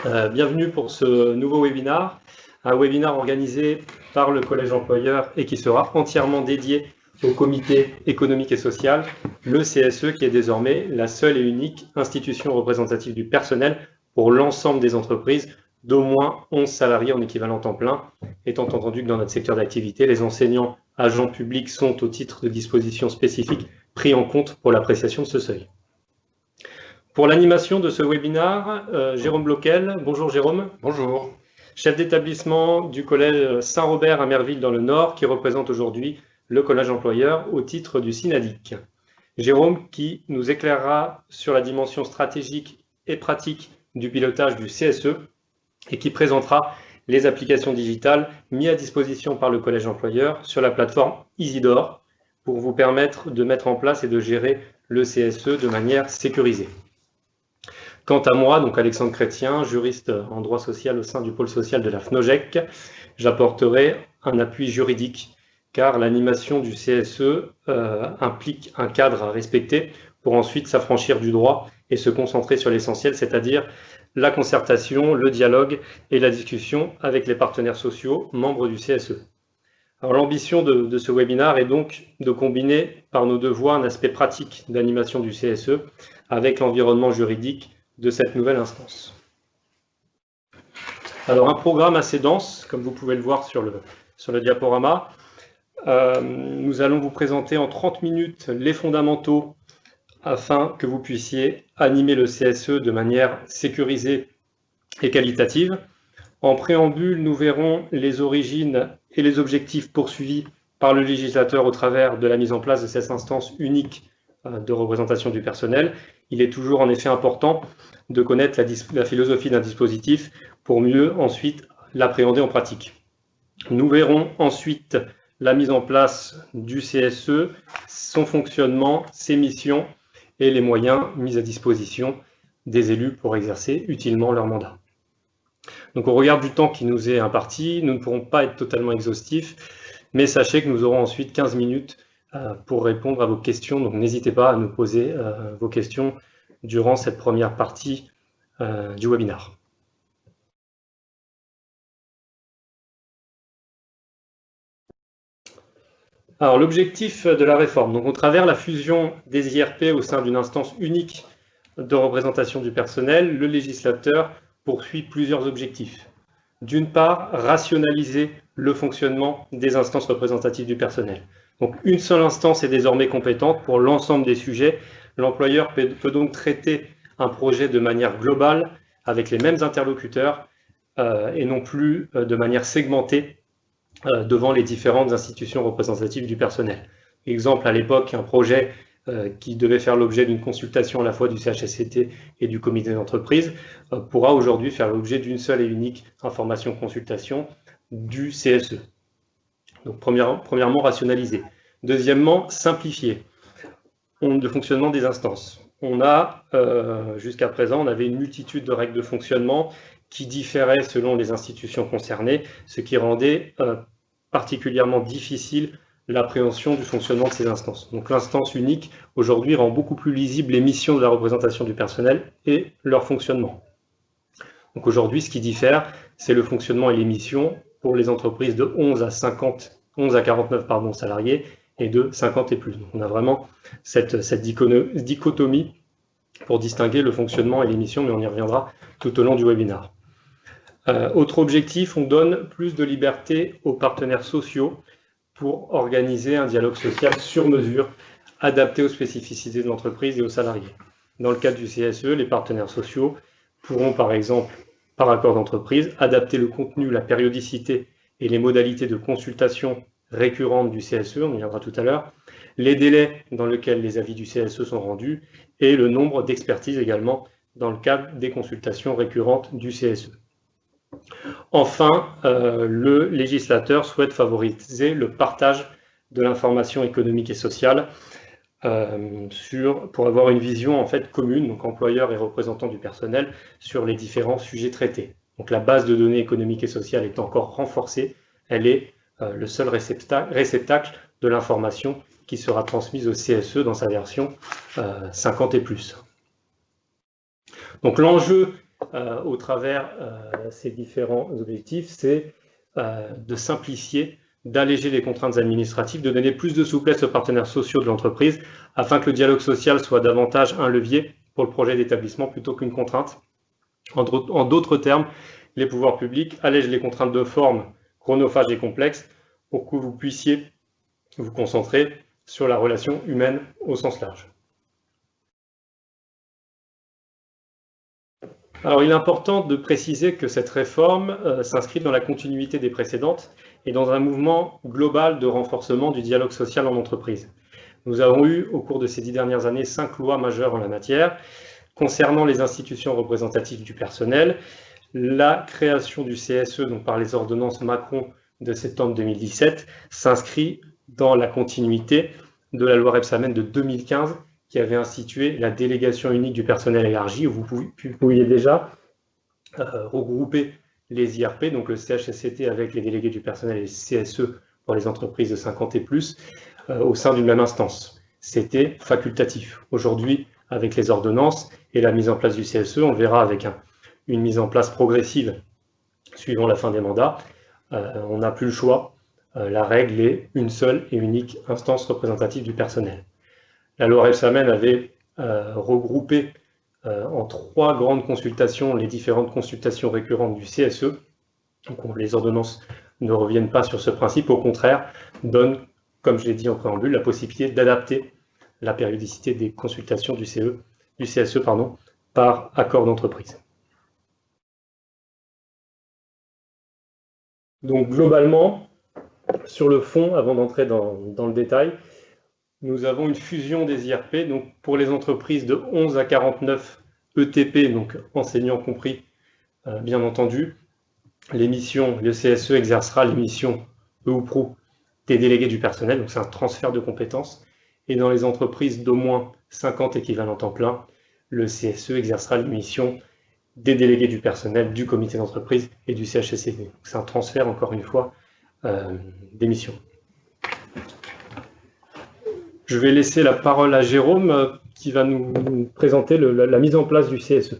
Bienvenue pour ce nouveau webinaire, un webinaire organisé par le Collège employeur et qui sera entièrement dédié au comité économique et social, le CSE, qui est désormais la seule et unique institution représentative du personnel pour l'ensemble des entreprises d'au moins 11 salariés en équivalent temps plein, étant entendu que dans notre secteur d'activité, les enseignants agents publics sont, au titre de dispositions spécifiques, pris en compte pour l'appréciation de ce seuil. Pour l'animation de ce webinaire, Jérôme Bloquel. Bonjour Jérôme. Bonjour. Chef d'établissement du collège Saint-Robert à Merville dans le Nord, qui représente aujourd'hui le collège employeur au titre du SYNADIC. Jérôme qui nous éclairera sur la dimension stratégique et pratique du pilotage du CSE et qui présentera les applications digitales mises à disposition par le collège employeur sur la plateforme Isidore pour vous permettre de mettre en place et de gérer le CSE de manière sécurisée. Quant à moi, donc Alexandre Chrétien, juriste en droit social au sein du pôle social de la FNOGEC, j'apporterai un appui juridique car l'animation du CSE implique un cadre à respecter pour ensuite s'affranchir du droit et se concentrer sur l'essentiel, c'est-à-dire la concertation, le dialogue et la discussion avec les partenaires sociaux, membres du CSE. Alors l'ambition de ce webinaire est donc de combiner par nos deux voies un aspect pratique d'animation du CSE avec l'environnement juridique de cette nouvelle instance. Alors un programme assez dense, comme vous pouvez le voir sur le diaporama. Nous allons vous présenter en 30 minutes les fondamentaux afin que vous puissiez animer le CSE de manière sécurisée et qualitative. En préambule, nous verrons les origines et les objectifs poursuivis par le législateur au travers de la mise en place de cette instance unique de représentation du personnel. Il est toujours en effet important de connaître la philosophie d'un dispositif pour mieux ensuite l'appréhender en pratique. Nous verrons ensuite la mise en place du CSE, son fonctionnement, ses missions et les moyens mis à disposition des élus pour exercer utilement leur mandat. Donc au regard du temps qui nous est imparti, nous ne pourrons pas être totalement exhaustifs, mais sachez que nous aurons ensuite 15 minutes pour répondre à vos questions. Donc n'hésitez pas à nous poser vos questions durant cette première partie du webinaire. Alors l'objectif de la réforme, donc au travers la fusion des IRP au sein d'une instance unique de représentation du personnel, le législateur poursuit plusieurs objectifs. D'une part, rationaliser le fonctionnement des instances représentatives du personnel. Donc une seule instance est désormais compétente pour l'ensemble des sujets. L'employeur peut donc traiter un projet de manière globale avec les mêmes interlocuteurs et non plus de manière segmentée devant les différentes institutions représentatives du personnel. Exemple, à l'époque, un projet qui devait faire l'objet d'une consultation à la fois du CHSCT et du comité d'entreprise pourra aujourd'hui faire l'objet d'une seule et unique information-consultation du CSE. Donc premièrement, rationaliser. Deuxièmement, simplifier le fonctionnement des instances. Jusqu'à présent, on avait une multitude de règles de fonctionnement qui différaient selon les institutions concernées, ce qui rendait particulièrement difficile l'appréhension du fonctionnement de ces instances. Donc l'instance unique, aujourd'hui, rend beaucoup plus lisible les missions de la représentation du personnel et leur fonctionnement. Donc aujourd'hui, ce qui diffère, c'est le fonctionnement et les missions pour les entreprises de 11 à 49 salariés et de 50 et plus. Donc on a vraiment cette dichotomie pour distinguer le fonctionnement et les missions, mais on y reviendra tout au long du webinaire. Autre objectif, on donne plus de liberté aux partenaires sociaux pour organiser un dialogue social sur mesure, adapté aux spécificités de l'entreprise et aux salariés. Dans le cadre du CSE, les partenaires sociaux pourront, par exemple, par accord d'entreprise, adapter le contenu, la périodicité et les modalités de consultation récurrentes du CSE, on y reviendra tout à l'heure, les délais dans lesquels les avis du CSE sont rendus et le nombre d'expertises également dans le cadre des consultations récurrentes du CSE. Enfin, le législateur souhaite favoriser le partage de l'information économique et sociale pour avoir une vision en fait commune, donc employeurs et représentants du personnel, sur les différents sujets traités. Donc la base de données économiques et sociales est encore renforcée, elle est le seul réceptacle de l'information qui sera transmise au CSE dans sa version 50 et plus. Donc l'enjeu au travers ces différents objectifs, c'est de simplifier, d'alléger les contraintes administratives, de donner plus de souplesse aux partenaires sociaux de l'entreprise, afin que le dialogue social soit davantage un levier pour le projet d'établissement plutôt qu'une contrainte. En d'autres termes, les pouvoirs publics allègent les contraintes de forme chronophages et complexes pour que vous puissiez vous concentrer sur la relation humaine au sens large. Alors, il est important de préciser que cette réforme s'inscrit dans la continuité des précédentes et dans un mouvement global de renforcement du dialogue social en entreprise. Nous avons eu, au cours de ces 10 dernières années, 5 lois majeures en la matière. Concernant les institutions représentatives du personnel, la création du CSE, donc par les ordonnances Macron de septembre 2017, s'inscrit dans la continuité de la loi Rebsamen de 2015, qui avait institué la délégation unique du personnel élargi, où vous pouviez déjà regrouper les IRP, donc le CHSCT avec les délégués du personnel et le CSE pour les entreprises de 50 et plus, au sein d'une même instance. C'était facultatif. Aujourd'hui, avec les ordonnances et la mise en place du CSE, on le verra avec une mise en place progressive suivant la fin des mandats, on n'a plus le choix. La règle est une seule et unique instance représentative du personnel. La loi Rebsamen avait regroupé en 3 grandes consultations les différentes consultations récurrentes du CSE. Donc, les ordonnances ne reviennent pas sur ce principe, au contraire, donnent, comme je l'ai dit en préambule, la possibilité d'adapter la périodicité des consultations du CSE par accord d'entreprise. Donc globalement, sur le fond, avant d'entrer dans le détail, nous avons une fusion des IRP, donc pour les entreprises de 11 à 49 ETP, donc enseignants compris, bien entendu. Le CSE exercera les missions peu ou prou des délégués du personnel, donc c'est un transfert de compétences. Et dans les entreprises d'au moins 50 équivalents temps plein, le CSE exercera les missions des délégués du personnel, du comité d'entreprise et du CHSCT. C'est un transfert, encore une fois, des missions. Je vais laisser la parole à Jérôme qui va nous présenter la mise en place du CSE.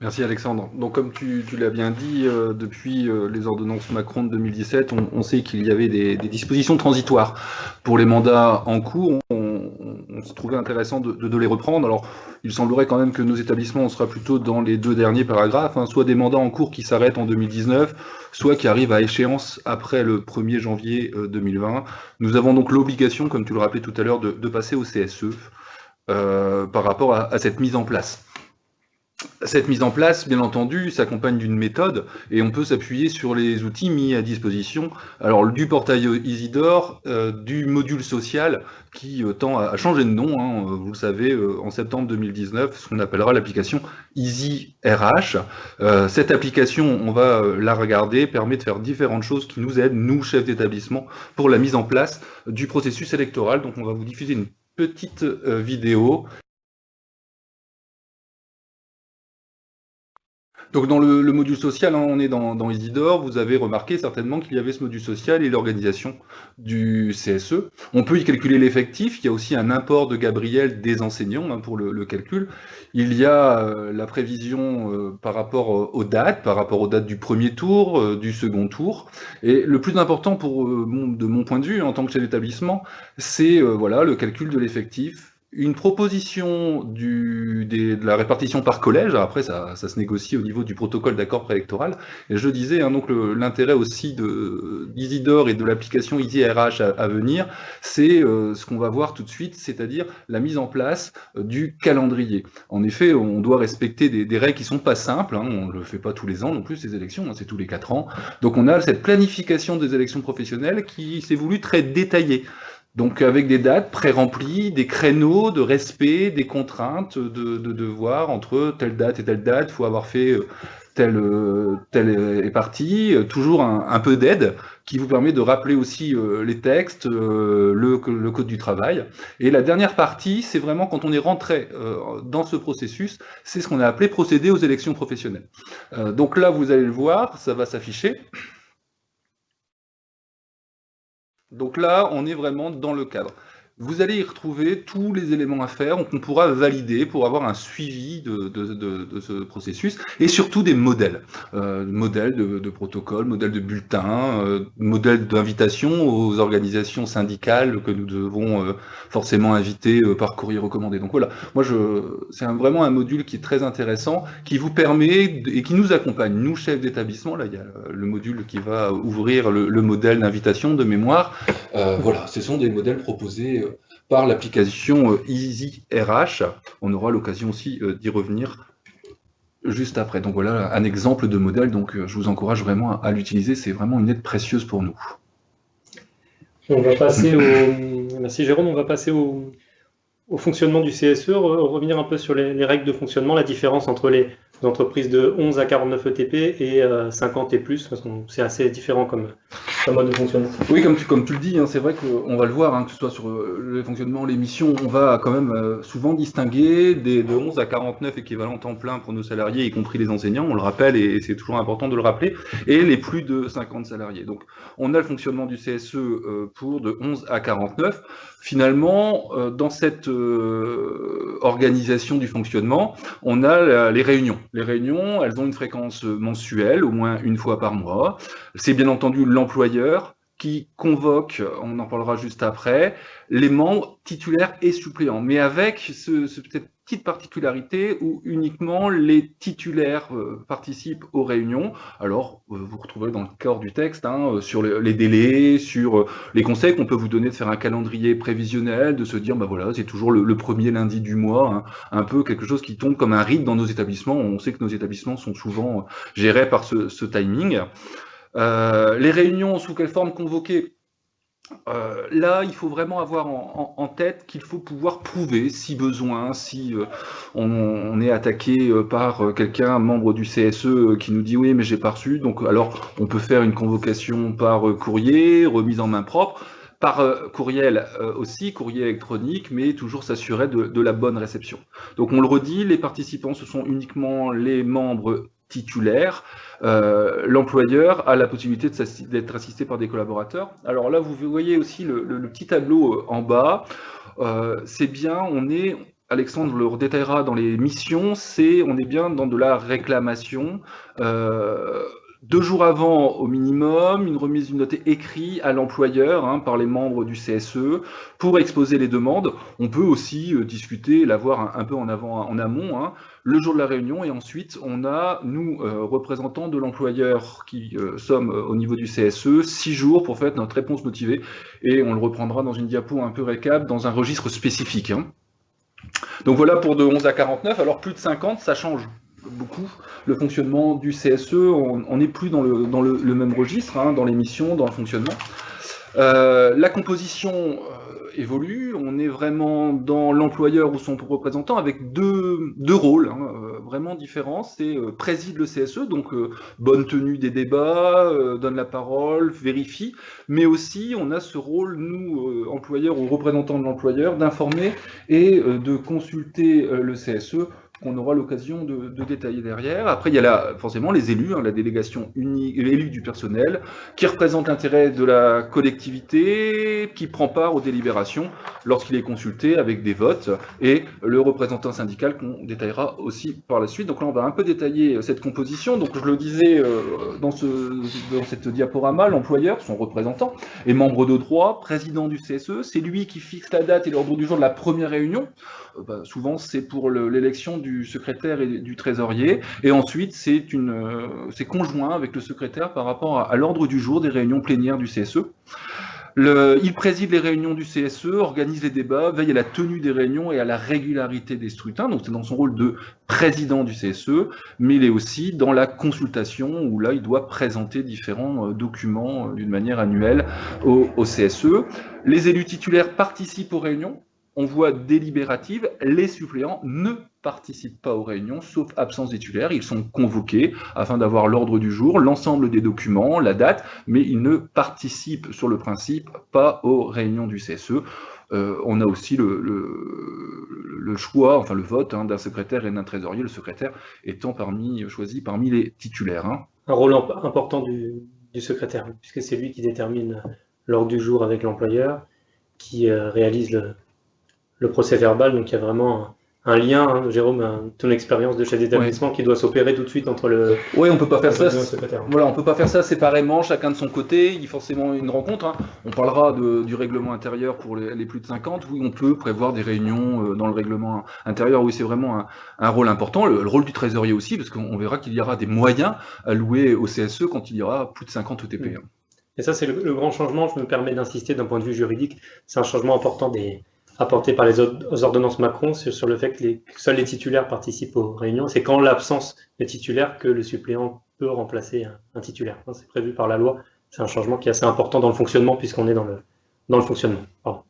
Merci Alexandre. Donc comme tu l'as bien dit, depuis les ordonnances Macron de 2017, on sait qu'il y avait des dispositions transitoires pour les mandats en cours. On se trouvait intéressant de les reprendre. Alors il semblerait quand même que nos établissements, on sera plutôt dans les 2 derniers paragraphes, soit des mandats en cours qui s'arrêtent en 2019, soit qui arrivent à échéance après le 1er janvier 2020. Nous avons donc l'obligation, comme tu le rappelais tout à l'heure, de passer au CSE par rapport à cette mise en place. Cette mise en place, bien entendu, s'accompagne d'une méthode et on peut s'appuyer sur les outils mis à disposition. Alors du portail Isidore, du module social qui tend à changer de nom, vous le savez, en septembre 2019, ce qu'on appellera l'application Easy RH. Cette application, on va la regarder, permet de faire différentes choses qui nous aident, nous, chefs d'établissement, pour la mise en place du processus électoral. Donc on va vous diffuser une petite vidéo. Donc dans le module social, on est dans Isidore, vous avez remarqué certainement qu'il y avait ce module social et l'organisation du CSE. On peut y calculer l'effectif, il y a aussi un import de Gabriel des enseignants pour le calcul. Il y a la prévision par rapport aux dates du premier tour, du second tour. Et le plus important de mon point de vue en tant que chef d'établissement, c'est voilà, le calcul de l'effectif. Une proposition de la répartition par collège, après ça se négocie au niveau du protocole d'accord préélectoral, et je disais, donc l'intérêt aussi d'Isidore et de l'application EasyRH à venir, c'est ce qu'on va voir tout de suite, c'est-à-dire la mise en place du calendrier. En effet, on doit respecter des règles qui ne sont pas simples, on ne le fait pas tous les ans non plus, ces élections, c'est tous les 4 ans, donc on a cette planification des élections professionnelles qui s'est voulue très détaillée. Donc avec des dates pré-remplies, des créneaux de respect, des contraintes de devoir entre telle date et telle date, il faut avoir fait telle partie, toujours un peu d'aide qui vous permet de rappeler aussi les textes, le code du travail. Et la dernière partie, c'est vraiment quand on est rentré dans ce processus, c'est ce qu'on a appelé procéder aux élections professionnelles. Donc là, vous allez le voir, ça va s'afficher. Donc là, on est vraiment dans le cadre. vous allez y retrouver tous les éléments à faire qu'on pourra valider pour avoir un suivi de ce processus et surtout des modèles. Modèles de protocole, modèles de bulletins, modèles d'invitation aux organisations syndicales que nous devons forcément inviter par courrier recommandé. Donc voilà, moi c'est vraiment un module qui est très intéressant, qui vous permet et qui nous accompagne, nous chefs d'établissement. Là, il y a le module qui va ouvrir le modèle d'invitation de mémoire. Voilà, ce sont des modèles proposés par l'application EasyRH. On aura l'occasion aussi d'y revenir juste après. Donc voilà un exemple de modèle, donc je vous encourage vraiment à l'utiliser, c'est vraiment une aide précieuse pour nous. On va passer Merci Jérôme, on va passer au fonctionnement du CSE, revenir un peu sur les règles de fonctionnement, la différence entre les entreprises de 11 à 49 ETP et 50 et plus, parce que c'est assez différent comme mode de fonctionnement. Oui, comme tu le dis, c'est vrai qu'on va le voir, que ce soit sur le fonctionnement, les missions, on va quand même souvent distinguer de 11 à 49 équivalents temps plein pour nos salariés, y compris les enseignants, on le rappelle et c'est toujours important de le rappeler, et les plus de 50 salariés. Donc on a le fonctionnement du CSE pour de 11 à 49. Finalement, dans cette organisation du fonctionnement, on a les réunions. Les réunions, elles ont une fréquence mensuelle, au moins une fois par mois. C'est bien entendu l'employeur qui convoque, on en parlera juste après, les membres titulaires et suppléants, mais avec cette petite particularité où uniquement les titulaires participent aux réunions. Alors, vous retrouvez dans le corps du texte, sur les délais, sur les conseils qu'on peut vous donner de faire un calendrier prévisionnel, de se dire, bah voilà, c'est toujours le premier lundi du mois, un peu quelque chose qui tombe comme un rythme dans nos établissements. On sait que nos établissements sont souvent gérés par ce timing. Les réunions, sous quelle forme convoquées? Là, il faut vraiment avoir en tête qu'il faut pouvoir prouver, si besoin, si on est attaqué par quelqu'un, un membre du CSE, qui nous dit oui, mais j'ai pas reçu. Donc, alors, on peut faire une convocation par courrier, remise en main propre, par courriel aussi, courrier électronique, mais toujours s'assurer de la bonne réception. Donc, on le redit, les participants, ce sont uniquement les membres titulaire, l'employeur a la possibilité d'être assisté par des collaborateurs. Alors là, vous voyez aussi le petit tableau en bas. C'est bien, Alexandre le redétaillera dans les missions, on est bien dans de la réclamation. 2 jours avant, au minimum, une remise d'une note écrite à l'employeur par les membres du CSE pour exposer les demandes. On peut aussi discuter, l'avoir un peu en amont, le jour de la réunion, et ensuite on a, nous, représentants de l'employeur qui sommes au niveau du CSE, 6 jours pour faire notre réponse motivée, et on le reprendra dans une diapo un peu récap, dans un registre spécifique. Donc voilà pour de 11 à 49, alors plus de 50, ça change beaucoup le fonctionnement du CSE, on n'est plus dans le même registre, dans les missions, dans le fonctionnement. La composition évolue, on est vraiment dans l'employeur ou son représentant avec deux rôles vraiment différents. C'est préside le CSE, donc bonne tenue des débats, donne la parole, vérifie, mais aussi on a ce rôle, nous, employeurs ou représentants de l'employeur, d'informer et de consulter le CSE, qu'on aura l'occasion de détailler derrière. Après, il y a forcément les élus, la délégation élue du personnel, qui représente l'intérêt de la collectivité, qui prend part aux délibérations lorsqu'il est consulté avec des votes, et le représentant syndical qu'on détaillera aussi par la suite. Donc là, on va un peu détailler cette composition. Donc je le disais dans cette diaporama, l'employeur, son représentant, est membre de droit, président du CSE, c'est lui qui fixe la date et l'ordre du jour de la première réunion. Souvent, c'est pour l'élection du secrétaire et du trésorier, et ensuite, c'est conjoint avec le secrétaire par rapport à l'ordre du jour des réunions plénières du CSE. Il préside les réunions du CSE, organise les débats, veille à la tenue des réunions et à la régularité des scrutins, donc c'est dans son rôle de président du CSE, mais il est aussi dans la consultation, où là, il doit présenter différents documents d'une manière annuelle au CSE. Les élus titulaires participent aux réunions, on voit délibérative, les suppléants ne participent pas aux réunions, sauf absence des titulaires. Ils sont convoqués afin d'avoir l'ordre du jour, l'ensemble des documents, la date, mais ils ne participent sur le principe pas aux réunions du CSE. On a aussi le choix, enfin le vote d'un secrétaire et d'un trésorier, le secrétaire étant choisi parmi les titulaires. Un rôle important du secrétaire, puisque c'est lui qui détermine l'ordre du jour avec l'employeur, qui réalise le procès verbal. Donc il y a vraiment un lien, hein, Jérôme, ton expérience de chef d'établissement qui doit s'opérer tout de suite entre le. Oui, on peut pas faire ça. Secrétaire. Voilà, on peut pas faire ça séparément, chacun de son côté. Il y a forcément une rencontre. Hein. On parlera du règlement intérieur pour les plus de 50. Oui, on peut prévoir des réunions dans le règlement intérieur. Oui, c'est vraiment un rôle important. Le rôle du trésorier aussi, parce qu'on verra qu'il y aura des moyens alloués au CSE quand il y aura plus de 50 ETP. Et ça, c'est le grand changement. Je me permets d'insister d'un point de vue juridique. C'est un changement important apporté par les ordonnances Macron sur le fait que seuls les titulaires participent aux réunions. C'est qu'en l'absence des titulaires que le suppléant peut remplacer un titulaire. C'est prévu par la loi. C'est un changement qui est assez important dans le fonctionnement puisqu'on est dans le fonctionnement. Pardon.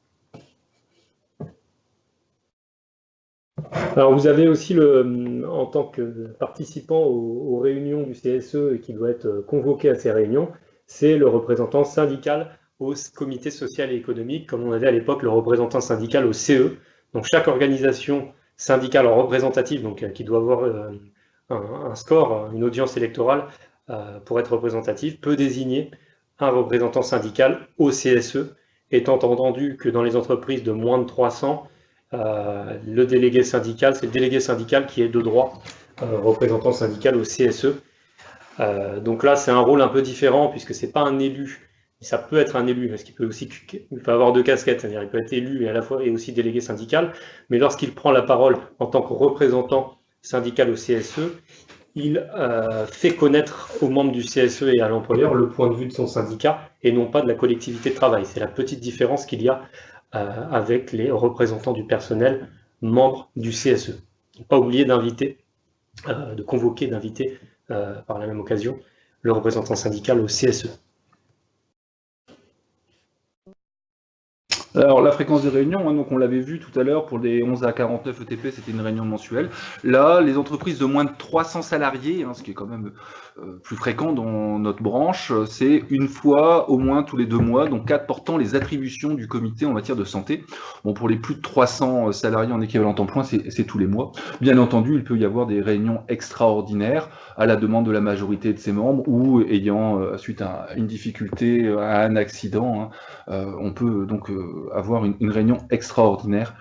Alors vous avez aussi, en tant que participant aux réunions du CSE et qui doit être convoqué à ces réunions, c'est le représentant syndical au comité social et économique, comme on avait à l'époque le représentant syndical au CE. Donc chaque organisation syndicale représentative, donc qui doit avoir un score, une audience électorale pour être représentative, peut désigner un représentant syndical au CSE, étant entendu que dans les entreprises de moins de 300, le délégué syndical, c'est le délégué syndical qui est de droit représentant syndical au CSE. Donc là, c'est un rôle un peu différent puisque c'est pas un élu. Ça peut être un élu, parce qu'il peut avoir deux casquettes, c'est-à-dire il peut être élu et à la fois et aussi délégué syndical, mais lorsqu'il prend la parole en tant que représentant syndical au CSE, il fait connaître aux membres du CSE et à l'employeur le point de vue de son syndicat et non pas de la collectivité de travail. C'est la petite différence qu'il y a avec les représentants du personnel membres du CSE. Il ne faut pas oublier d'inviter, de convoquer, d'inviter par la même occasion le représentant syndical au CSE. Alors la fréquence des réunions, hein, donc on l'avait vu tout à l'heure pour les 11 à 49 ETP, c'était une réunion mensuelle. Là, les entreprises de moins de 300 salariés, hein, ce qui est quand même plus fréquent dans notre branche, c'est une fois au moins tous les 2 mois, donc apportant les attributions du comité en matière de santé. Bon, pour les plus de 300 salariés en équivalent temps plein, c'est tous les mois. Bien entendu, il peut y avoir des réunions extraordinaires à la demande de la majorité de ses membres ou ayant, suite à une difficulté, à un accident, hein, on peut donc avoir une réunion extraordinaire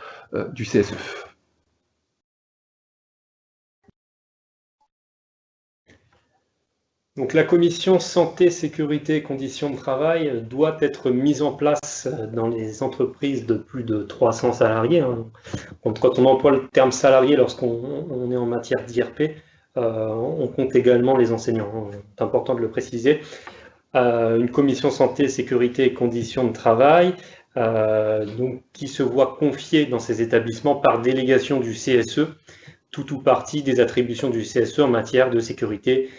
du CSE. Donc la commission santé, sécurité et conditions de travail doit être mise en place dans les entreprises de plus de 300 salariés. Hein. Quand on emploie le terme salarié lorsqu'on est en matière d'IRP, on compte également les enseignants. Hein. C'est important de le préciser. Une commission santé, sécurité et conditions de travail donc, qui se voit confier dans ces établissements par délégation du CSE tout ou partie des attributions du CSE en matière de sécurité,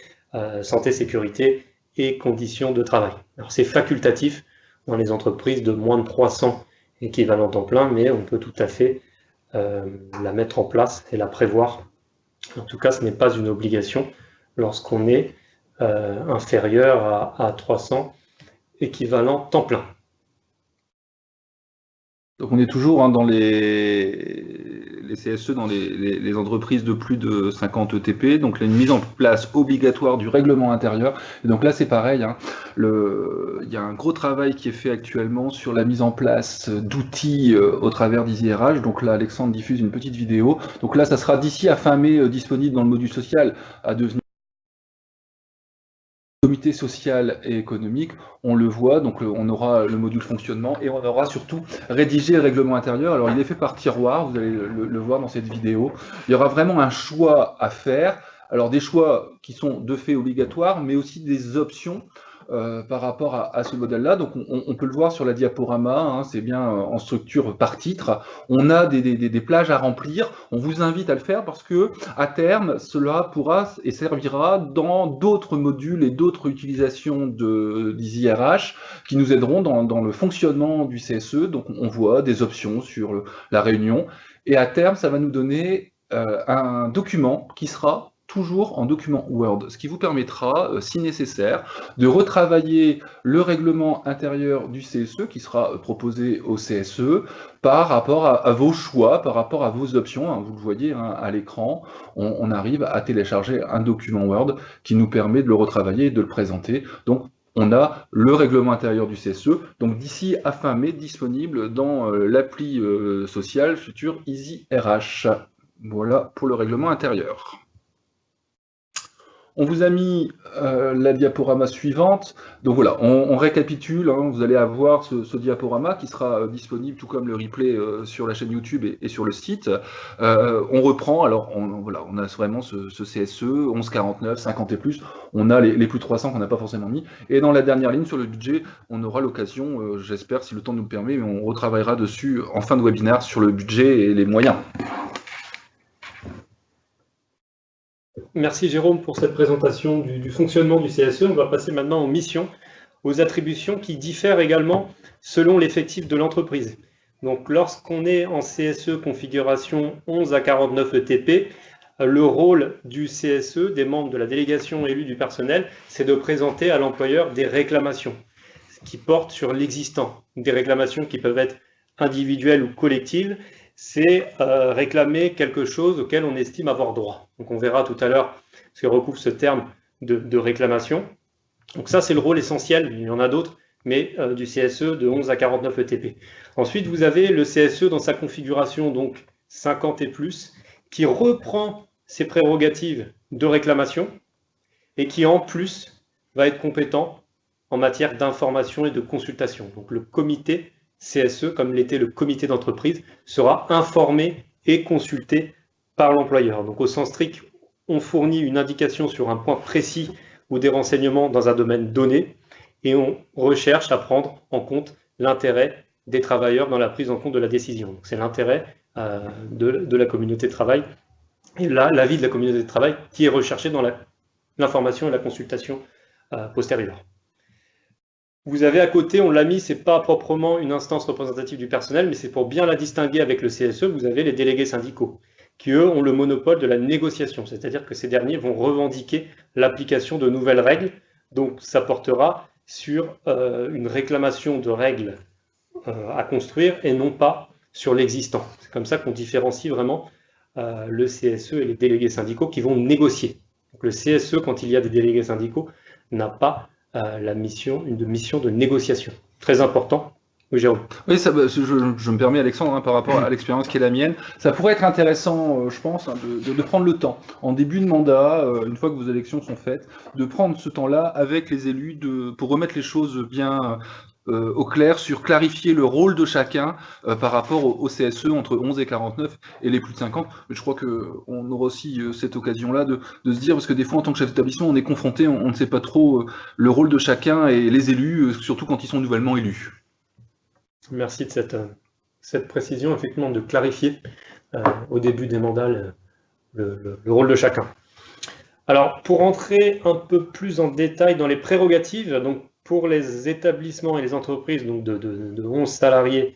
santé, sécurité et conditions de travail. Alors c'est facultatif dans les entreprises de moins de 300 équivalents temps plein, mais on peut tout à fait la mettre en place et la prévoir. En tout cas, ce n'est pas une obligation lorsqu'on est inférieur à 300 équivalents temps plein. Donc on est toujours hein, dans les CSE, dans les entreprises de plus de 50 ETP, donc là, une mise en place obligatoire du règlement intérieur. Et donc là c'est pareil, hein, il y a un gros travail qui est fait actuellement sur la mise en place d'outils au travers d'ISIRH. Donc là Alexandre diffuse une petite vidéo. Donc là ça sera d'ici à fin mai disponible dans le module social à devenir comité social et économique, on le voit, donc on aura le module fonctionnement et on aura surtout rédigé le règlement intérieur. Alors il est fait par tiroir, vous allez le voir dans cette vidéo. Il y aura vraiment un choix à faire, alors des choix qui sont de fait obligatoires, mais aussi des options par rapport à ce modèle-là. Donc on peut le voir sur la diaporama, hein, c'est bien en structure par titre. On a des plages à remplir, on vous invite à le faire parce que à terme, cela pourra et servira dans d'autres modules et d'autres utilisations d'ISIRH qui nous aideront dans le fonctionnement du CSE. Donc on voit des options sur la réunion et à terme, ça va nous donner un document qui sera toujours en document Word, ce qui vous permettra, si nécessaire, de retravailler le règlement intérieur du CSE qui sera proposé au CSE par rapport à vos choix, par rapport à vos options. Hein, vous le voyez hein, à l'écran, on arrive à télécharger un document Word qui nous permet de le retravailler et de le présenter. Donc, on a le règlement intérieur du CSE, donc d'ici à fin mai, disponible dans l'appli sociale future Easy RH. Voilà pour le règlement intérieur. On vous a mis la diaporama suivante. Donc voilà, on récapitule, hein, vous allez avoir ce diaporama qui sera disponible, tout comme le replay sur la chaîne YouTube et sur le site. On reprend, alors voilà, on a vraiment ce CSE, 1149, 50 et plus. On a les plus de 300 qu'on n'a pas forcément mis. Et dans la dernière ligne, sur le budget, on aura l'occasion, j'espère, si le temps nous le permet, mais on retravaillera dessus en fin de webinaire sur le budget et les moyens. Merci Jérôme pour cette présentation du fonctionnement du CSE. On va passer maintenant aux missions, aux attributions qui diffèrent également selon l'effectif de l'entreprise. Donc lorsqu'on est en CSE configuration 11 à 49 ETP, le rôle du CSE, des membres de la délégation élue du personnel, c'est de présenter à l'employeur des réclamations qui portent sur l'existant, des réclamations qui peuvent être individuelles ou collectives. C'est réclamer quelque chose auquel on estime avoir droit. Donc on verra tout à l'heure ce que recouvre ce terme de réclamation. Donc ça, c'est le rôle essentiel, il y en a d'autres, mais du CSE de 11 à 49 ETP. Ensuite, vous avez le CSE dans sa configuration, donc 50 et plus, qui reprend ses prérogatives de réclamation et qui, en plus, va être compétent en matière d'information et de consultation. Donc le comité CSE, comme l'était le comité d'entreprise, sera informé et consulté par l'employeur. Donc au sens strict, on fournit une indication sur un point précis ou des renseignements dans un domaine donné et on recherche à prendre en compte l'intérêt des travailleurs dans la prise en compte de la décision. C'est l'intérêt de la communauté de travail et l'avis de la communauté de travail qui est recherché dans l'information et la consultation postérieure. Vous avez à côté, on l'a mis, ce n'est pas proprement une instance représentative du personnel, mais c'est pour bien la distinguer avec le CSE, vous avez les délégués syndicaux, qui eux ont le monopole de la négociation, c'est-à-dire que ces derniers vont revendiquer l'application de nouvelles règles, donc ça portera sur une réclamation de règles à construire et non pas sur l'existant. C'est comme ça qu'on différencie vraiment le CSE et les délégués syndicaux qui vont négocier. Donc le CSE, quand il y a des délégués syndicaux, n'a pas une mission de négociation. Très important. Oui, Jérôme. Oui, ça, je me permets, Alexandre, hein, par rapport à l'expérience qui est la mienne, ça pourrait être intéressant, je pense, hein, de prendre le temps, en début de mandat, une fois que vos élections sont faites, de prendre ce temps-là avec les élus pour remettre les choses bien au clair, sur clarifier le rôle de chacun par rapport au CSE entre 11 et 49 et les plus de 50. Mais je crois qu'on aura aussi cette occasion-là de se dire, parce que des fois, en tant que chef d'établissement, on est confronté, on ne sait pas trop le rôle de chacun et les élus, surtout quand ils sont nouvellement élus. Merci de cette précision, effectivement, de clarifier au début des mandats le rôle de chacun. Alors, pour entrer un peu plus en détail dans les prérogatives, donc pour les établissements et les entreprises donc de 11 salariés,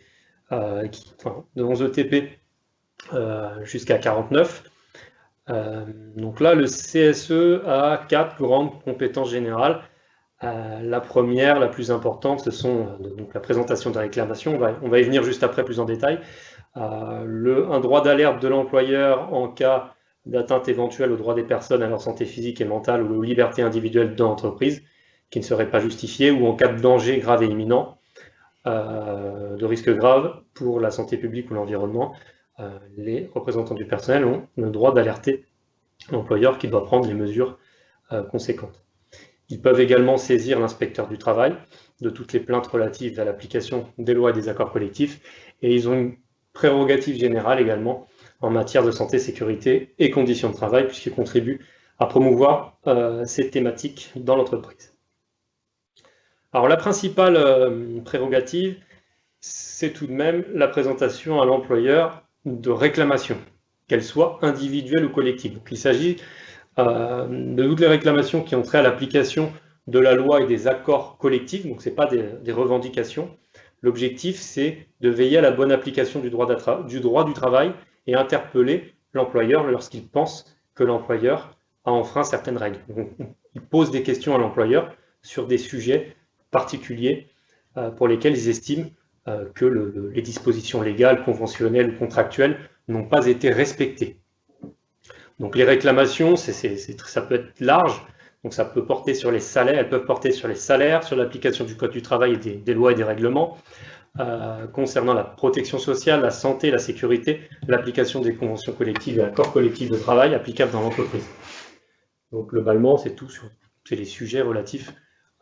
de 11 ETP jusqu'à 49, donc là, le CSE a 4 grandes compétences générales. La première, la plus importante, ce sont donc la présentation des réclamations. On va y venir juste après plus en détail. Un droit d'alerte de l'employeur en cas d'atteinte éventuelle aux droits des personnes à leur santé physique et mentale ou aux libertés individuelles de l'entreprise qui ne serait pas justifiée, ou en cas de danger grave et imminent, de risque grave pour la santé publique ou l'environnement. Les représentants du personnel ont le droit d'alerter l'employeur qui doit prendre les mesures conséquentes. Ils peuvent également saisir l'inspecteur du travail de toutes les plaintes relatives à l'application des lois et des accords collectifs, et ils ont une prérogative générale également en matière de santé, sécurité et conditions de travail, puisqu'ils contribuent à promouvoir ces thématiques dans l'entreprise. Alors la principale prérogative, c'est tout de même la présentation à l'employeur de réclamations, qu'elles soient individuelles ou collectives. Donc, il s'agit de toutes les réclamations qui ont trait à l'application de la loi et des accords collectifs, donc ce n'est pas des revendications. L'objectif, c'est de veiller à la bonne application du droit du travail et interpeller l'employeur lorsqu'il pense que l'employeur a enfreint certaines règles. Donc, il pose des questions à l'employeur sur des sujets particuliers pour lesquels ils estiment que les dispositions légales, conventionnelles ou contractuelles n'ont pas été respectées. Donc les réclamations, ça peut être large, Donc ça peut porter sur les salaires, elles peuvent porter sur les salaires, sur l'application du Code du travail et des lois et des règlements, concernant la protection sociale, la santé, la sécurité, l'application des conventions collectives et accords collectifs de travail applicables dans l'entreprise. Donc globalement, c'est les sujets relatifs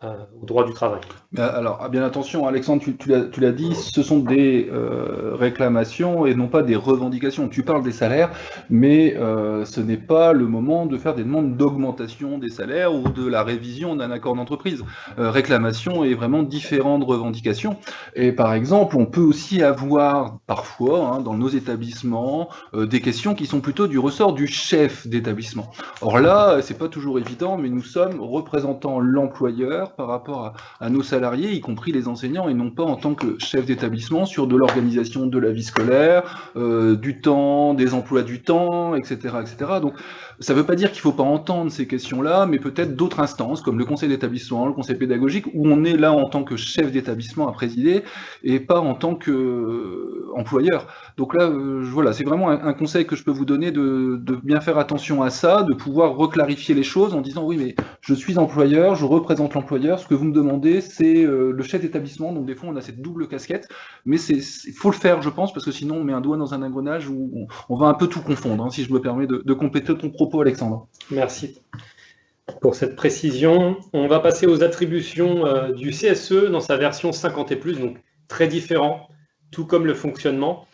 au droit du travail. Alors, bien attention, Alexandre, tu l'as dit, ce sont des réclamations et non pas des revendications. Tu parles des salaires, mais ce n'est pas le moment de faire des demandes d'augmentation des salaires ou de la révision d'un accord d'entreprise. Réclamation est vraiment différent de revendication. Et par exemple, on peut aussi avoir parfois, dans nos établissements, des questions qui sont plutôt du ressort du chef d'établissement. Or là, c'est pas toujours évident, mais nous sommes représentant l'employeur par rapport à nos salariés, y compris les enseignants, et non pas en tant que chef d'établissement sur de l'organisation de la vie scolaire, du temps, des emplois du temps, etc., etc. Donc, ça ne veut pas dire qu'il ne faut pas entendre ces questions-là, mais peut-être d'autres instances, comme le conseil d'établissement, le conseil pédagogique, où on est là en tant que chef d'établissement à présider, et pas en tant qu'employeur. Donc là, voilà, c'est vraiment un conseil que je peux vous donner de bien faire attention à ça, de pouvoir reclarifier les choses en disant oui, mais je suis employeur, je représente l'employeur, ce que vous me demandez, c'est le chef d'établissement, donc des fois on a cette double casquette, mais il faut le faire, je pense, parce que sinon on met un doigt dans un engrenage où on va un peu tout confondre, si je me permets de compléter ton propos, Alexandre. Merci pour cette précision. On va passer aux attributions du CSE dans sa version 50 et plus, donc très différent, tout comme le fonctionnement.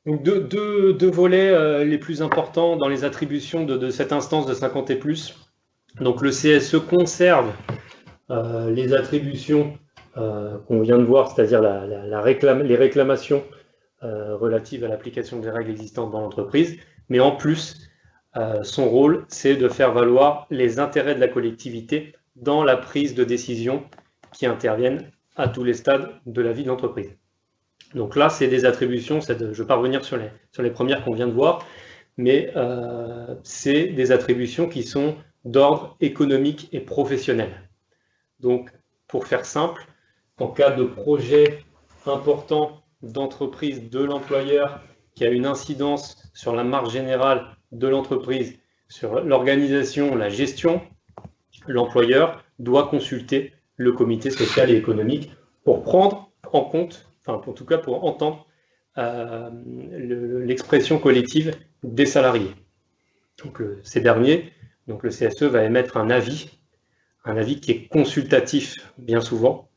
Donc deux volets les plus importants dans les attributions de cette instance de 50 et plus. Donc le CSE conserve les attributions qu'on vient de voir, c'est-à-dire les réclamations relatives à l'application des règles existantes dans l'entreprise, mais en plus, son rôle, c'est de faire valoir les intérêts de la collectivité dans la prise de décision qui interviennent à tous les stades de la vie de l'entreprise. Donc là, c'est des attributions, je ne vais pas revenir sur les premières qu'on vient de voir, mais c'est des attributions qui sont d'ordre économique et professionnel. Donc, pour faire simple, en cas de projet important d'entreprise de l'employeur qui a une incidence sur la marge générale de l'entreprise, sur l'organisation, la gestion, l'employeur doit consulter le comité social et économique pour prendre en compte, enfin en tout cas pour entendre l'expression collective des salariés. Donc ces derniers, donc le CSE va émettre un avis qui est consultatif bien souvent,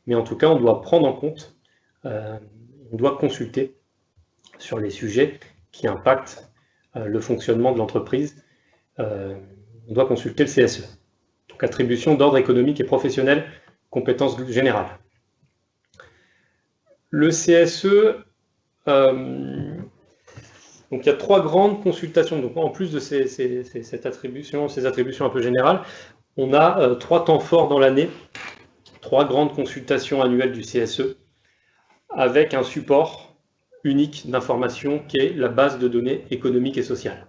mais en tout cas on doit prendre en compte, on doit consulter sur les sujets qui impactent le fonctionnement de l'entreprise, on doit consulter le CSE. Donc attribution d'ordre économique et professionnel, compétences générales. Le CSE, donc il y a 3 grandes consultations. Donc en plus de ces attributions un peu générales, on a 3 temps forts dans l'année, 3 grandes consultations annuelles du CSE, avec un support unique d'information qui est la base de données économiques et sociales.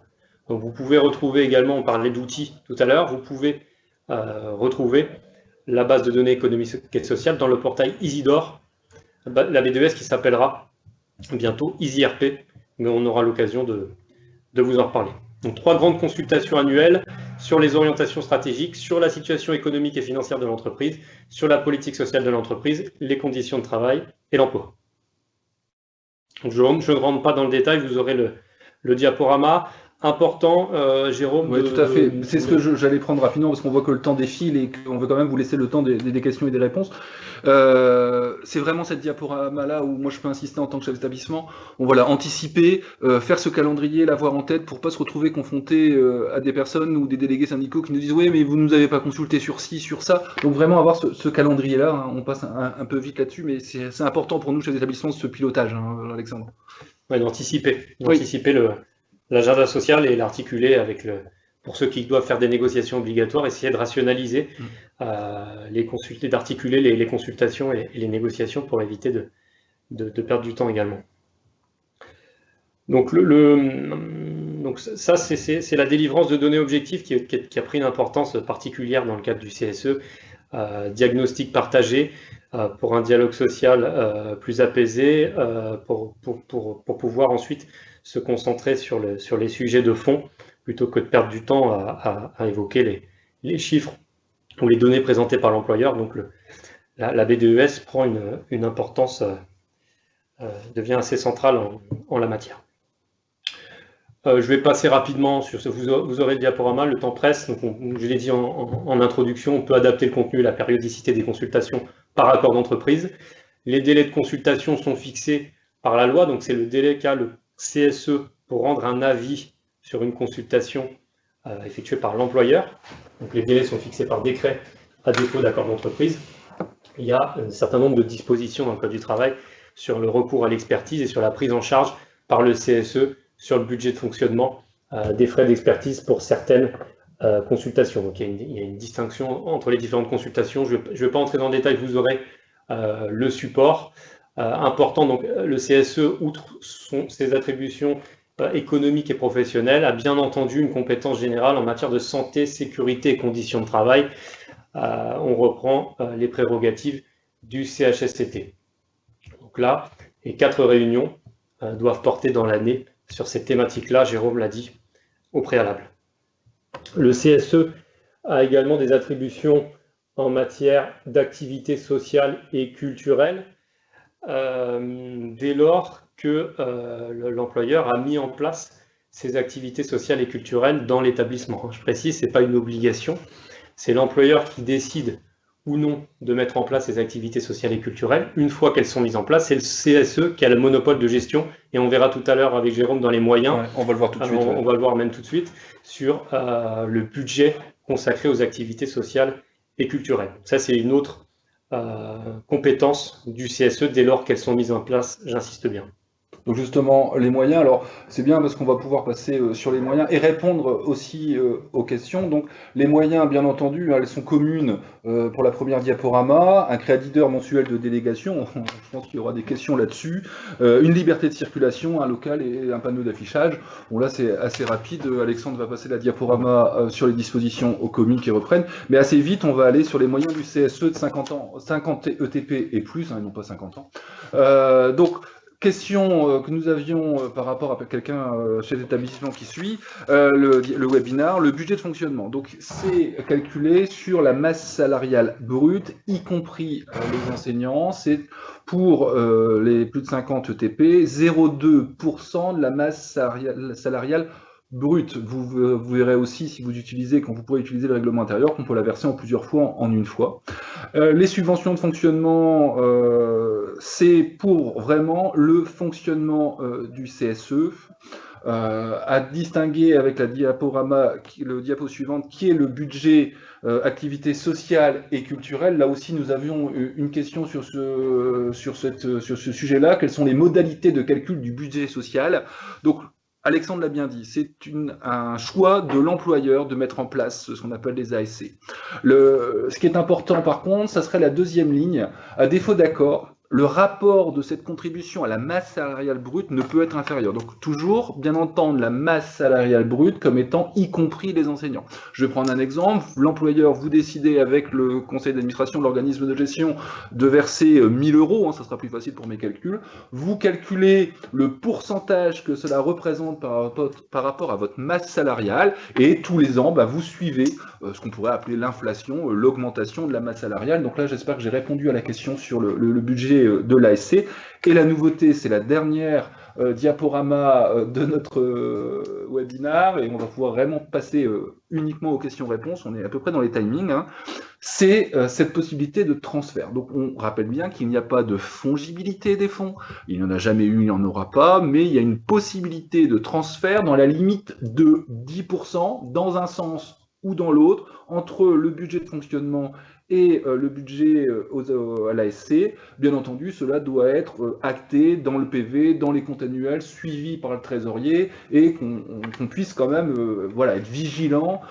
Donc vous pouvez retrouver également, on parlait d'outils tout à l'heure, vous pouvez retrouver la base de données économiques et sociales dans le portail Isidore, la B2S qui s'appellera bientôt EasyRP, mais on aura l'occasion de vous en reparler. Donc 3 grandes consultations annuelles sur les orientations stratégiques, sur la situation économique et financière de l'entreprise, sur la politique sociale de l'entreprise, les conditions de travail et l'emploi. Je ne rentre pas dans le détail, vous aurez le diaporama. Important, Jérôme. Oui, tout à fait. C'est ce que j'allais prendre rapidement parce qu'on voit que le temps défile et qu'on veut quand même vous laisser le temps des questions et des réponses. C'est vraiment cette diaporama-là où moi je peux insister en tant que chef d'établissement. On va anticiper, faire ce calendrier, l'avoir en tête pour pas se retrouver confronté à des personnes ou des délégués syndicaux qui nous disent oui mais vous nous avez pas consulté sur ci, sur ça. Donc vraiment avoir ce calendrier-là. On passe un peu vite là-dessus, mais c'est important pour nous chefs d'établissement ce pilotage, Alexandre. Oui, d'anticiper l'agenda social et l'articuler avec pour ceux qui doivent faire des négociations obligatoires, essayer de rationaliser, d'articuler les consultations et les négociations pour éviter de perdre du temps également. Donc, donc ça, c'est la délivrance de données objectives qui a pris une importance particulière dans le cadre du CSE, diagnostic partagé pour un dialogue social plus apaisé, pour pouvoir ensuite se concentrer sur les sujets de fond, plutôt que de perdre du temps à évoquer les chiffres ou les données présentées par l'employeur. Donc la BDES prend une importance, devient assez centrale en la matière. Je vais passer rapidement sur ce. Vous aurez le diaporama, le temps presse. Donc je l'ai dit en introduction, on peut adapter le contenu et la périodicité des consultations par accord d'entreprise. Les délais de consultation sont fixés par la loi, donc c'est le délai qu'a le CSE pour rendre un avis sur une consultation effectuée par l'employeur. Donc les délais sont fixés par décret à défaut d'accord d'entreprise. Il y a un certain nombre de dispositions dans le Code du travail sur le recours à l'expertise et sur la prise en charge par le CSE sur le budget de fonctionnement des frais d'expertise pour certaines consultations. Donc il y a une distinction entre les différentes consultations. Je ne vais pas entrer dans le détail, vous aurez le support. Important, donc le CSE, outre ses attributions économiques et professionnelles, a bien entendu une compétence générale en matière de santé, sécurité et conditions de travail. On reprend les prérogatives du CHSCT. Donc là, les 4 réunions doivent porter dans l'année sur cette thématique-là, Jérôme l'a dit au préalable. Le CSE a également des attributions en matière d'activité sociale et culturelle, dès lors que l'employeur a mis en place ces activités sociales et culturelles dans l'établissement. Je précise, ce n'est pas une obligation, c'est l'employeur qui décide ou non de mettre en place ces activités sociales et culturelles. Une fois qu'elles sont mises en place, c'est le CSE qui a le monopole de gestion, et on verra tout à l'heure avec Jérôme dans les moyens, on va le voir tout de suite. On va le voir même tout de suite, sur le budget consacré aux activités sociales et culturelles. Ça, c'est une autre compétence du CSE dès lors qu'elles sont mises en place, j'insiste bien. Donc justement, les moyens, alors c'est bien parce qu'on va pouvoir passer sur les moyens et répondre aussi aux questions. Donc les moyens, bien entendu, elles sont communes pour la première diaporama, un crédit d'heure mensuel de délégation, je pense qu'il y aura des questions là-dessus, une liberté de circulation, un local et un panneau d'affichage. Bon là c'est assez rapide, Alexandre va passer la diaporama sur les dispositions aux communes qui reprennent, mais assez vite on va aller sur les moyens du CSE de 50 ETP et plus, non pas 50 ans. Donc, question que nous avions par rapport à quelqu'un chez l'établissement qui suit, le webinar, le budget de fonctionnement. Donc c'est calculé sur la masse salariale brute, y compris les enseignants. C'est pour les plus de 50 ETP, 0,2% de la masse salariale brute. Vous verrez aussi, si vous utilisez, quand vous pourrez utiliser le règlement intérieur, qu'on peut la verser en plusieurs fois, en une fois. Les subventions de fonctionnement, c'est pour vraiment le fonctionnement du CSE, à distinguer avec le diapo suivante, qui est le budget activité sociale et culturelle. Là aussi, nous avions une question sur ce sujet-là. Quelles sont les modalités de calcul du budget social? Donc, Alexandre l'a bien dit, c'est un choix de l'employeur de mettre en place ce qu'on appelle les ASC. Ce qui est important par contre, ça serait la deuxième ligne. À défaut d'accord, le rapport de cette contribution à la masse salariale brute ne peut être inférieur. Donc toujours bien entendre la masse salariale brute comme étant y compris les enseignants. Je vais prendre un exemple. L'employeur, vous décidez avec le conseil d'administration de l'organisme de gestion de verser 1000 €, ça sera plus facile pour mes calculs. Vous calculez le pourcentage que cela représente par rapport à votre masse salariale, et tous les ans, vous suivez ce qu'on pourrait appeler l'inflation, l'augmentation de la masse salariale. Donc là, j'espère que j'ai répondu à la question sur le budget de l'ASC. Et la nouveauté, c'est la dernière diaporama de notre webinar, et on va pouvoir vraiment passer uniquement aux questions-réponses. On est à peu près dans les timings. C'est cette possibilité de transfert. Donc on rappelle bien qu'il n'y a pas de fongibilité des fonds, il n'y en a jamais eu, il n'y en aura pas, mais il y a une possibilité de transfert dans la limite de 10% dans un sens ou dans l'autre, entre le budget de fonctionnement et le budget à l'ASC. Bien entendu, cela doit être acté dans le PV, dans les comptes annuels, suivi par le trésorier, et qu'on puisse quand même être vigilant.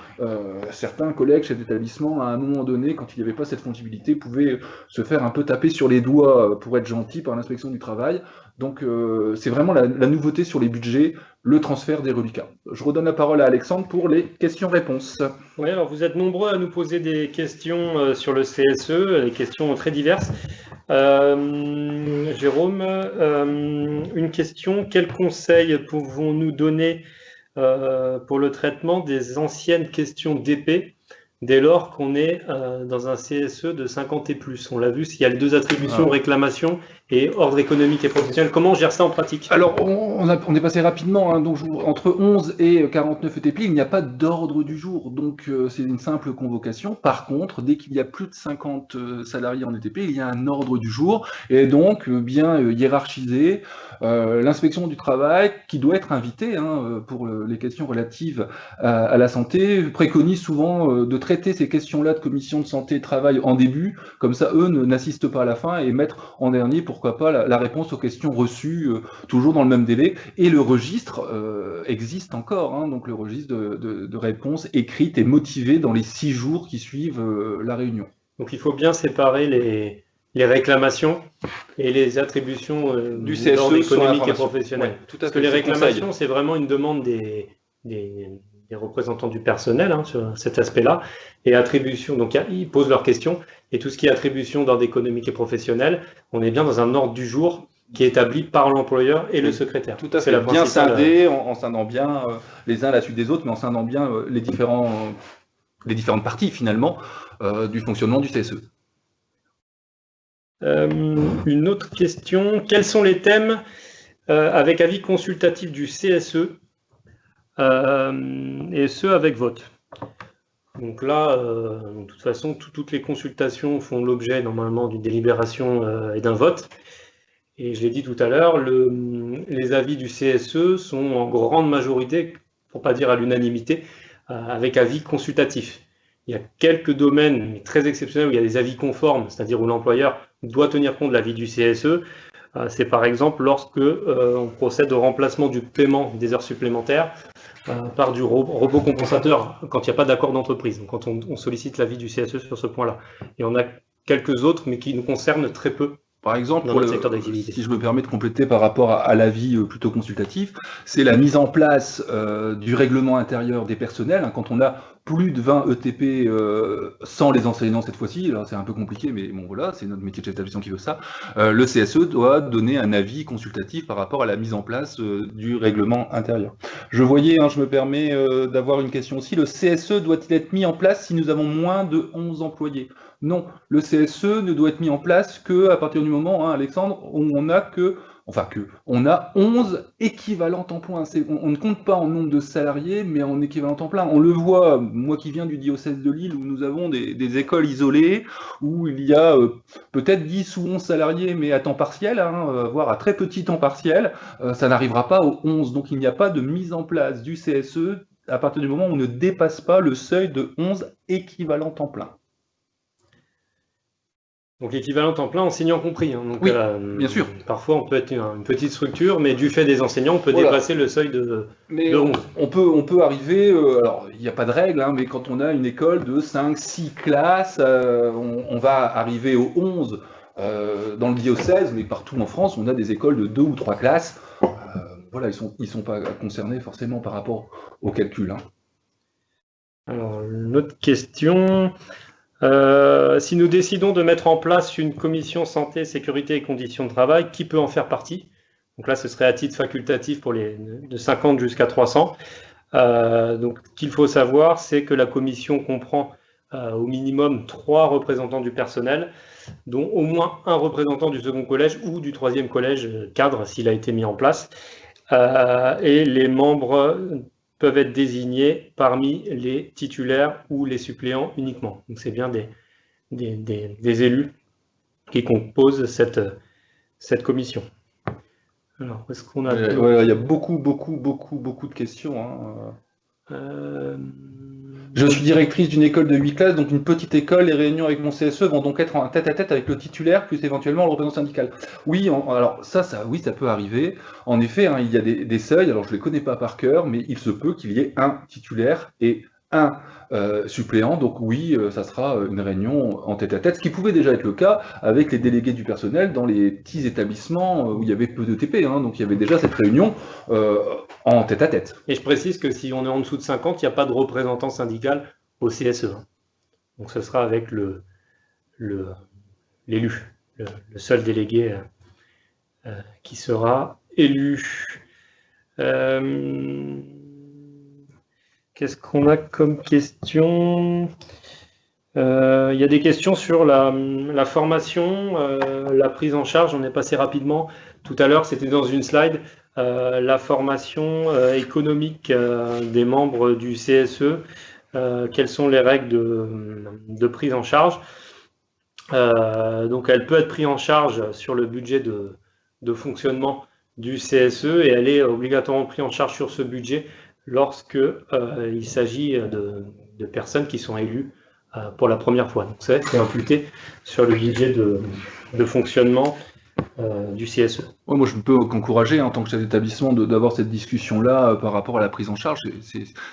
Certains collègues chez l'établissement, à un moment donné, quand il n'y avait pas cette fongibilité, pouvaient se faire un peu taper sur les doigts, pour être gentil, par l'inspection du travail. Donc c'est vraiment la nouveauté sur les budgets, le transfert des reliquats. Je redonne la parole à Alexandre pour les questions-réponses. Oui, alors vous êtes nombreux à nous poser des questions sur le CSE, des questions très diverses. Jérôme, une question: quels conseils pouvons-nous donner pour le traitement des anciennes questions d'épée dès lors qu'on est dans un CSE de 50 et plus. On l'a vu, s'il y a les deux attributions, réclamation et ordre économique et professionnel. Comment on gère ça en pratique? Alors, on est passé rapidement, hein, donc entre 11 et 49 ETP, il n'y a pas d'ordre du jour, donc c'est une simple convocation. Par contre, dès qu'il y a plus de 50 salariés en ETP, il y a un ordre du jour, et donc bien hiérarchisé. L'inspection du travail, qui doit être invitée pour les questions relatives à la santé, préconise souvent de traiter ces questions-là de commission de santé et travail en début, comme ça eux n'assistent pas à la fin, et mettre en dernier, pourquoi pas, la réponse aux questions reçues, toujours dans le même délai. Et le registre existe encore, hein, donc le registre de réponses écrites et motivées dans les 6 jours qui suivent la réunion. Donc il faut bien séparer les réclamations et les attributions du CSE d'ordre économique et professionnel. Ouais, tout à Parce fait, que les réclamations, c'est vraiment une demande des représentants du personnel sur cet aspect-là. Et attribution, donc ils posent leurs questions. Et tout ce qui est attribution d'ordre économique et professionnel, on est bien dans un ordre du jour qui est établi par l'employeur et le secrétaire. Tout à fait, bien scindé, en scindant bien les uns à la suite des autres, mais en scindant bien les différentes parties finalement du fonctionnement du CSE. Une autre question, quels sont les thèmes avec avis consultatif du CSE et ce avec vote? Donc là, de toute façon, toutes les consultations font l'objet normalement d'une délibération et d'un vote. Et je l'ai dit tout à l'heure, les avis du CSE sont en grande majorité, pour ne pas dire à l'unanimité, avec avis consultatif. Il y a quelques domaines très exceptionnels où il y a des avis conformes, c'est-à-dire où l'employeur doit tenir compte de l'avis du CSE. C'est par exemple lorsque on procède au remplacement du paiement des heures supplémentaires par du robot compensateur, quand il n'y a pas d'accord d'entreprise, donc quand on sollicite l'avis du CSE sur ce point-là. Et on a quelques autres, mais qui nous concernent très peu. Par exemple, si je me permets de compléter par rapport à l'avis plutôt consultatif, c'est la mise en place du règlement intérieur des personnels. Hein, quand on a plus de 20 ETP sans les enseignants cette fois-ci, alors c'est un peu compliqué, mais bon voilà, c'est notre métier de chef d'établissement qui veut ça. Le CSE doit donner un avis consultatif par rapport à la mise en place du règlement intérieur. Je voyais, je me permets d'avoir une question aussi, le CSE doit-il être mis en place si nous avons moins de 11 employés? Non, le CSE ne doit être mis en place qu'à partir du moment, Alexandre, où on a 11 équivalents temps plein. On ne compte pas en nombre de salariés, mais en équivalent temps plein. On le voit, moi qui viens du diocèse de Lille, où nous avons des écoles isolées, où il y a peut-être 10 ou 11 salariés, mais à temps partiel, voire à très petit temps partiel, ça n'arrivera pas aux 11. Donc il n'y a pas de mise en place du CSE à partir du moment où on ne dépasse pas le seuil de 11 équivalents temps plein. Donc équivalent temps plein, enseignant compris. Donc, oui, bien sûr. Parfois, on peut être une petite structure, mais du fait des enseignants, on peut dépasser le seuil de 11. On peut arriver, alors il n'y a pas de règle, mais quand on a une école de 5-6 classes, on va arriver aux 11 dans le diocèse, mais partout en France, on a des écoles de 2 ou 3 classes. Voilà, ils sont pas concernés forcément par rapport au calcul. Alors, une autre question. Si nous décidons de mettre en place une commission santé, sécurité et conditions de travail, qui peut en faire partie? Donc là, ce serait à titre facultatif pour les de 50 jusqu'à 300. Donc, ce qu'il faut savoir, c'est que la commission comprend au minimum 3 représentants du personnel, dont au moins un représentant du second collège ou du troisième collège cadre, s'il a été mis en place. Et les membres peuvent être désignés parmi les titulaires ou les suppléants uniquement. Donc c'est bien des élus qui composent cette commission. Alors, est-ce qu'on a... il y a beaucoup de questions. Je suis directrice d'une école de 8 classes, donc une petite école. Les réunions avec mon CSE vont donc être en tête-à-tête avec le titulaire, plus éventuellement le représentant syndical. Oui, alors ça peut arriver. En effet, il y a des seuils, alors je ne les connais pas par cœur, mais il se peut qu'il y ait un titulaire et un suppléant. Donc oui, ça sera une réunion en tête-à-tête, ce qui pouvait déjà être le cas avec les délégués du personnel dans les petits établissements où il y avait peu de TP. Donc il y avait déjà cette réunion en tête-à-tête. Et je précise que si on est en dessous de 50, il n'y a pas de représentant syndical au CSE. Donc ce sera avec l'élu, le seul délégué qui sera élu. Qu'est-ce qu'on a comme question? Il y a des questions sur la formation, la prise en charge. On est passé rapidement. Tout à l'heure, c'était dans une slide. La formation économique des membres du CSE. Quelles sont les règles de prise en charge? Donc, elle peut être prise en charge sur le budget de fonctionnement du CSE et elle est obligatoirement prise en charge sur ce budget lorsque il s'agit de personnes qui sont élues pour la première fois. Donc, c'est imputé sur le budget de fonctionnement du CSE. Ouais, moi, je peux qu'encourager en tant que chef d'établissement d'avoir cette discussion-là par rapport à la prise en charge.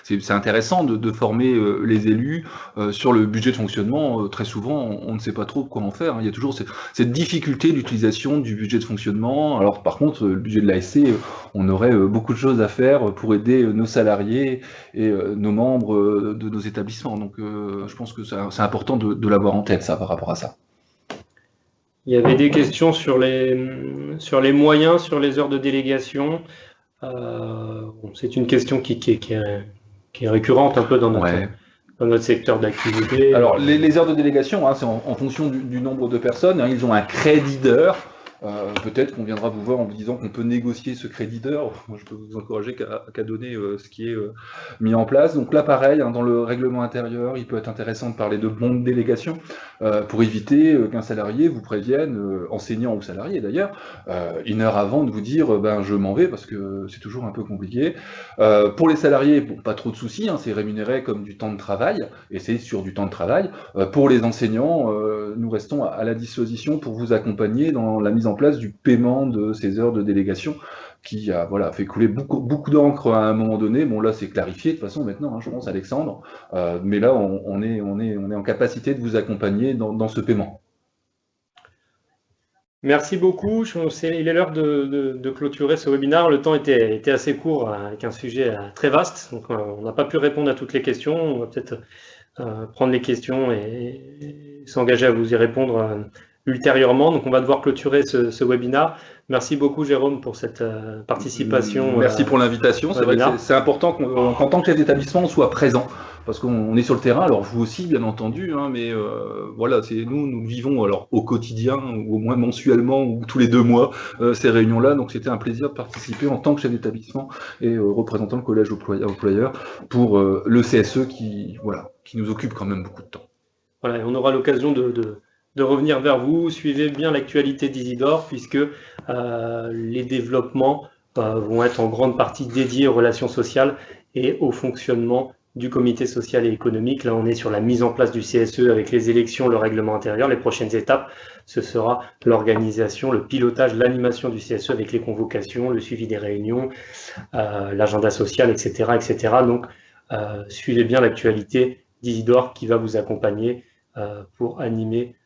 C'est intéressant de former les élus sur le budget de fonctionnement. Très souvent, on ne sait pas trop quoi en faire. Il y a toujours cette difficulté d'utilisation du budget de fonctionnement. Alors, par contre, le budget de l'ASC, on aurait beaucoup de choses à faire pour aider nos salariés et nos membres de nos établissements. Donc, je pense que c'est important de l'avoir en tête, ça, par rapport à ça. Il y avait des questions sur les moyens, sur les heures de délégation. C'est une question qui est récurrente un peu dans notre secteur d'activité. Alors, les heures de délégation, c'est en fonction du nombre de personnes. Ils ont un crédit d'heure. Peut-être qu'on viendra vous voir en vous disant qu'on peut négocier ce crédit d'heure. Moi, je peux vous encourager qu'à donner ce qui est mis en place. Donc là, pareil, dans le règlement intérieur, il peut être intéressant de parler de bons de délégation pour éviter qu'un salarié vous prévienne, enseignant ou salarié d'ailleurs, une heure avant de vous dire je m'en vais parce que c'est toujours un peu compliqué. Pour les salariés, pas trop de soucis, c'est rémunéré comme du temps de travail et c'est sur du temps de travail. Pour les enseignants, nous restons à la disposition pour vous accompagner dans la mise en place du paiement de ces heures de délégation qui a fait couler beaucoup d'encre à un moment donné. Bon, là, c'est clarifié de toute façon maintenant, je pense, Alexandre. Mais là, on est en capacité de vous accompagner dans ce paiement. Merci beaucoup. Il est l'heure de clôturer ce webinaire. Le temps était assez court avec un sujet très vaste. Donc, on n'a pas pu répondre à toutes les questions. On va peut-être prendre les questions et s'engager à vous y répondre ultérieurement. Donc, on va devoir clôturer ce webinaire. Merci beaucoup, Jérôme, pour cette participation. Merci pour l'invitation. C'est vrai que c'est important qu'en tant que chef d'établissement, on soit présent, parce qu'on est sur le terrain. Alors, vous aussi, bien entendu, mais voilà, nous vivons alors au quotidien, ou au moins mensuellement, ou tous les 2 mois, ces réunions-là. Donc, c'était un plaisir de participer en tant que chef d'établissement et représentant le collège employeur pour le CSE qui nous occupe quand même beaucoup de temps. Voilà, et on aura l'occasion de revenir vers vous. Suivez bien l'actualité d'Isidore, puisque les développements vont être en grande partie dédiés aux relations sociales et au fonctionnement du comité social et économique. Là, on est sur la mise en place du CSE avec les élections, le règlement intérieur. Les prochaines étapes, ce sera l'organisation, le pilotage, l'animation du CSE avec les convocations, le suivi des réunions, l'agenda social, etc., etc. Donc, suivez bien l'actualité d'Isidore qui va vous accompagner pour animer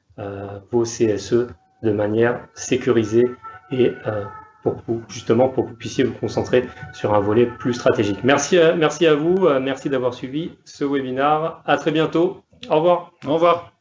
vos CSE de manière sécurisée et pour que vous puissiez vous concentrer sur un volet plus stratégique. Merci à vous, merci d'avoir suivi ce webinaire. À très bientôt. Au revoir. Au revoir.